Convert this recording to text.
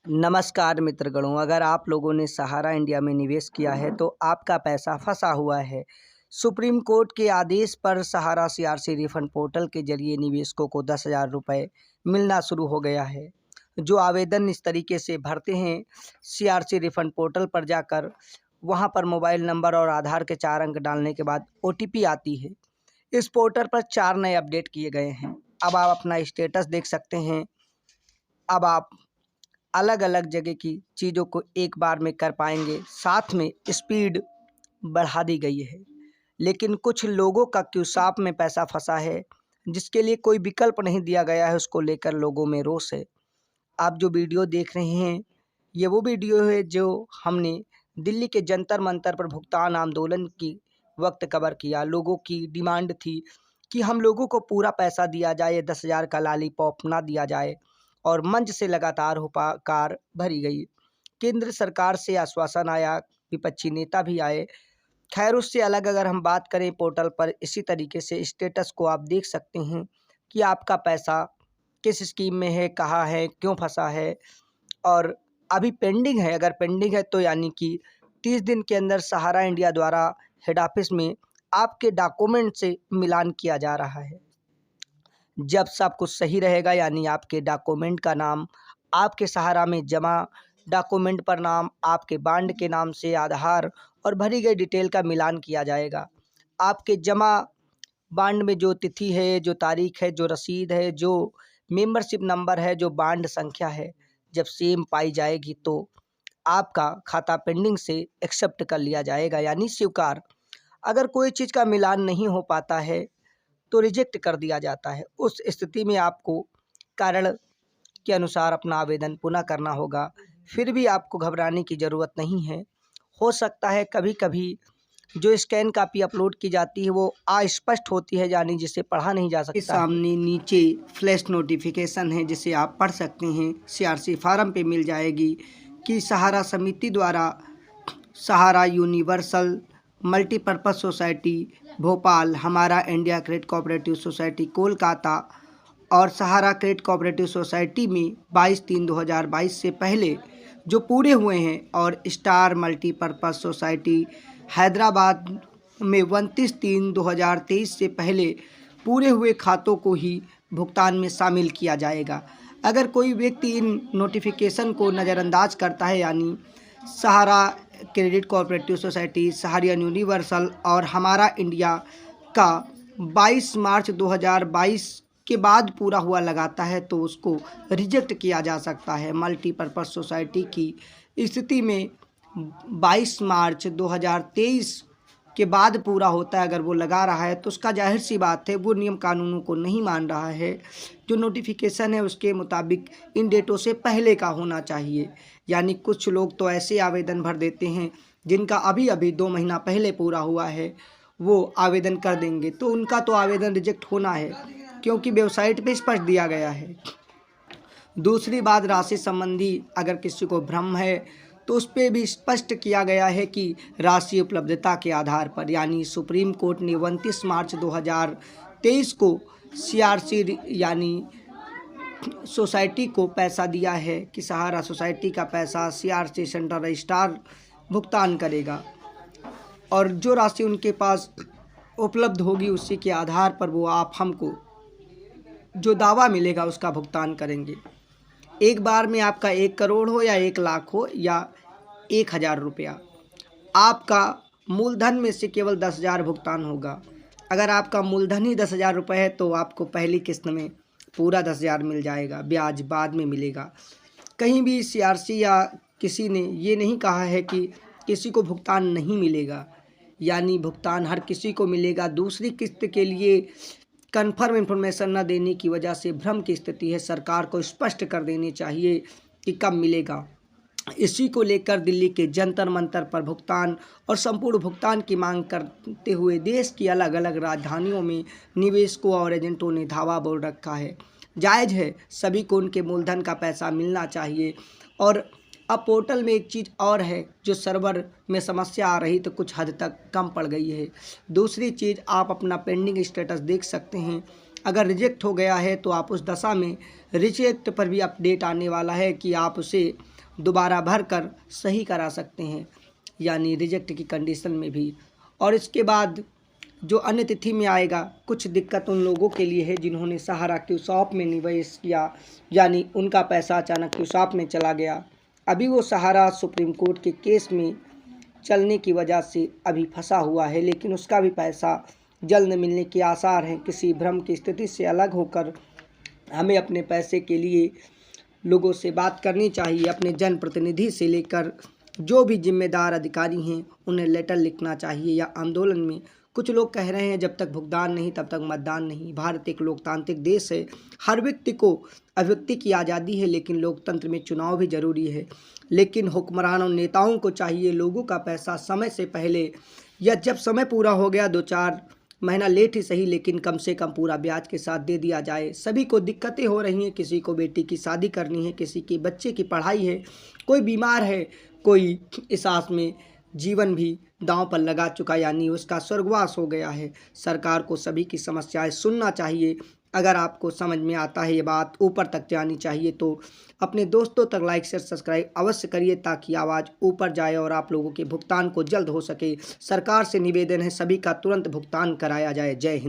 नमस्कार मित्रगणों, अगर आप लोगों ने सहारा इंडिया में निवेश किया है तो आपका पैसा फंसा हुआ है। सुप्रीम कोर्ट के आदेश पर सहारा सीआरसी रिफंड पोर्टल के जरिए निवेशकों को 10,000 रुपये मिलना शुरू हो गया है। जो आवेदन इस तरीके से भरते हैं, सीआरसी रिफंड पोर्टल पर जाकर वहां पर मोबाइल नंबर और आधार के 4 अंक डालने के बाद ओटीपी आती है। इस पोर्टल पर 4 नए अपडेट किए गए हैं। अब आप अपना स्टेटस देख सकते हैं। अब आप अलग अलग जगह की चीज़ों को एक बार में कर पाएंगे। साथ में स्पीड बढ़ा दी गई है। लेकिन कुछ लोगों का क्यूसाप में पैसा फंसा है, जिसके लिए कोई विकल्प नहीं दिया गया है। उसको लेकर लोगों में रोष है। आप जो वीडियो देख रहे हैं, ये वो वीडियो है जो हमने दिल्ली के जंतर मंतर पर भुगतान आंदोलन की वक्त कवर किया। लोगों की डिमांड थी कि हम लोगों को पूरा पैसा दिया जाए, 10,000 का लॉलीपॉप ना दिया जाए, और मंच से लगातार हुकार भरी गई। केंद्र सरकार से आश्वासन आया, विपक्षी नेता भी आए। खैर, उससे अलग अगर हम बात करें, पोर्टल पर इसी तरीके से स्टेटस को आप देख सकते हैं कि आपका पैसा किस स्कीम में है, कहाँ है, क्यों फंसा है, और अभी पेंडिंग है। अगर पेंडिंग है तो यानी कि 30 दिन के अंदर सहारा इंडिया द्वारा हेड ऑफिस में आपके डॉक्यूमेंट से मिलान किया जा रहा है। जब सब कुछ सही रहेगा, यानी आपके डॉक्यूमेंट का नाम आपके सहारा में जमा, डॉक्यूमेंट पर नाम आपके बांड के नाम से, आधार और भरी गई डिटेल का मिलान किया जाएगा। आपके जमा बांड में जो तिथि है, जो तारीख है, जो रसीद है, जो मेंबरशिप नंबर है, जो बांड संख्या है, जब सेम पाई जाएगी तो आपका खाता पेंडिंग से एक्सेप्ट कर लिया जाएगा, यानी स्वीकार। अगर कोई चीज़ का मिलान नहीं हो पाता है तो रिजेक्ट कर दिया जाता है। उस स्थिति में आपको कारण के अनुसार अपना आवेदन पुनः करना होगा। फिर भी आपको घबराने की ज़रूरत नहीं है। हो सकता है कभी कभी जो स्कैन कापी अपलोड की जाती है वो अस्पष्ट होती है, यानी जिसे पढ़ा नहीं जा सकता। सामने नीचे फ्लैश नोटिफिकेशन है, जिसे आप पढ़ सकते हैं। सीआरसी फार्म पे मिल जाएगी कि सहारा समिति द्वारा सहारा यूनिवर्सल मल्टीपर्पज़ सोसाइटी भोपाल, हमारा India credit cooperative society Kolkata और सहारा क्रेडिट कोऑपरेटिव सोसाइटी में 22/3/2022 से पहले जो पूरे हुए हैं, और स्टार मल्टीपर्पज़ सोसाइटी हैदराबाद में 29/3/2023 से पहले पूरे हुए खातों को ही भुगतान में शामिल किया जाएगा। अगर कोई व्यक्ति इन नोटिफिकेशन को नज़रअंदाज करता है, यानी सहारा क्रेडिट कोऑपरेटिव सोसाइटी, सहारा यूनिवर्सल और हमारा इंडिया का 22 मार्च 2022 के बाद पूरा हुआ लगाता है, तो उसको रिजेक्ट किया जा सकता है। मल्टीपर्पज़ सोसाइटी की स्थिति में 22 मार्च 2023 के बाद पूरा होता है। अगर वो लगा रहा है तो उसका जाहिर सी बात है वो नियम कानूनों को नहीं मान रहा है। जो नोटिफिकेशन है उसके मुताबिक इन डेटों से पहले का होना चाहिए। यानी कुछ लोग तो ऐसे आवेदन भर देते हैं जिनका अभी अभी 2 महीना पहले पूरा हुआ है, वो आवेदन कर देंगे तो उनका तो आवेदन रिजेक्ट होना है, क्योंकि वेबसाइट पे स्पष्ट दिया गया है। दूसरी बात, राशि संबंधी अगर किसी को भ्रम है तो उस पर भी स्पष्ट किया गया है कि राशि उपलब्धता के आधार पर, यानी सुप्रीम कोर्ट ने 29 मार्च 2023 को सीआरसी यानी सोसाइटी को पैसा दिया है कि सहारा सोसाइटी का पैसा सीआरसी सेंट्रल रजिस्ट्रार भुगतान करेगा, और जो राशि उनके पास उपलब्ध होगी उसी के आधार पर वो आप हमको जो दावा मिलेगा उसका भुगतान करेंगे। एक बार में आपका 1 करोड़ हो या 1 लाख हो या 1,000 रुपया, आपका मूलधन में से केवल 10,000 भुगतान होगा। अगर आपका मूलधन ही 10,000 रुपये है तो आपको पहली किस्त में पूरा 10,000 मिल जाएगा, ब्याज बाद में मिलेगा। कहीं भी सीआरसी या किसी ने ये नहीं कहा है कि किसी को भुगतान नहीं मिलेगा, यानी भुगतान हर किसी को मिलेगा। दूसरी किस्त के लिए कन्फर्म इन्फॉर्मेशन न देने की वजह से भ्रम की स्थिति है। सरकार को स्पष्ट कर देनी चाहिए कि कब मिलेगा। इसी को लेकर दिल्ली के जंतर मंतर पर भुगतान और संपूर्ण भुगतान की मांग करते हुए देश की अलग अलग राजधानियों में निवेशकों और एजेंटों ने धावा बोल रखा है। जायज़ है, सभी को उनके मूलधन का पैसा मिलना चाहिए। और अब पोर्टल में एक चीज़ और है, जो सर्वर में समस्या आ रही तो कुछ हद तक कम पड़ गई है। दूसरी चीज़, आप अपना पेंडिंग स्टेटस देख सकते हैं। अगर रिजेक्ट हो गया है तो आप उस दशा में रिजेक्ट पर भी अपडेट आने वाला है कि आप उसे दोबारा भर कर सही करा सकते हैं, यानी रिजेक्ट की कंडीशन में भी। और इसके बाद जो अन्य तिथि में आएगा, कुछ दिक्कत उन लोगों के लिए है जिन्होंने सहारा क्यूसॉप में निवेश किया, यानी उनका पैसा अचानक क्यूसॉप में चला गया। अभी वो सहारा सुप्रीम कोर्ट के केस में चलने की वजह से अभी फंसा हुआ है, लेकिन उसका भी पैसा जल्द मिलने के आसार हैं। किसी भ्रम की स्थिति से अलग होकर हमें अपने पैसे के लिए लोगों से बात करनी चाहिए। अपने जनप्रतिनिधि से लेकर जो भी जिम्मेदार अधिकारी हैं उन्हें लेटर लिखना चाहिए या आंदोलन में। कुछ लोग कह रहे हैं जब तक भुगतान नहीं तब तक मतदान नहीं। भारत एक लोकतांत्रिक देश है, हर व्यक्ति को अभिव्यक्ति की आज़ादी है, लेकिन लोकतंत्र में चुनाव भी जरूरी है। लेकिन हुक्मरान और नेताओं को चाहिए लोगों का पैसा समय से पहले या जब समय पूरा हो गया 2-4 महीना लेट ही सही, लेकिन कम से कम पूरा ब्याज के साथ दे दिया जाए। सभी को दिक्कतें हो रही हैं, किसी को बेटी की शादी करनी है, किसी के बच्चे की पढ़ाई है, कोई बीमार है, कोई इस आस में जीवन भी दांव पर लगा चुका, यानी उसका स्वर्गवास हो गया है। सरकार को सभी की समस्याएं सुनना चाहिए। अगर आपको समझ में आता है ये बात ऊपर तक जानी चाहिए तो अपने दोस्तों तक लाइक शेयर सब्सक्राइब अवश्य करिए, ताकि आवाज़ ऊपर जाए और आप लोगों के भुगतान को जल्द हो सके। सरकार से निवेदन है सभी का तुरंत भुगतान कराया जाए। जय हिंद।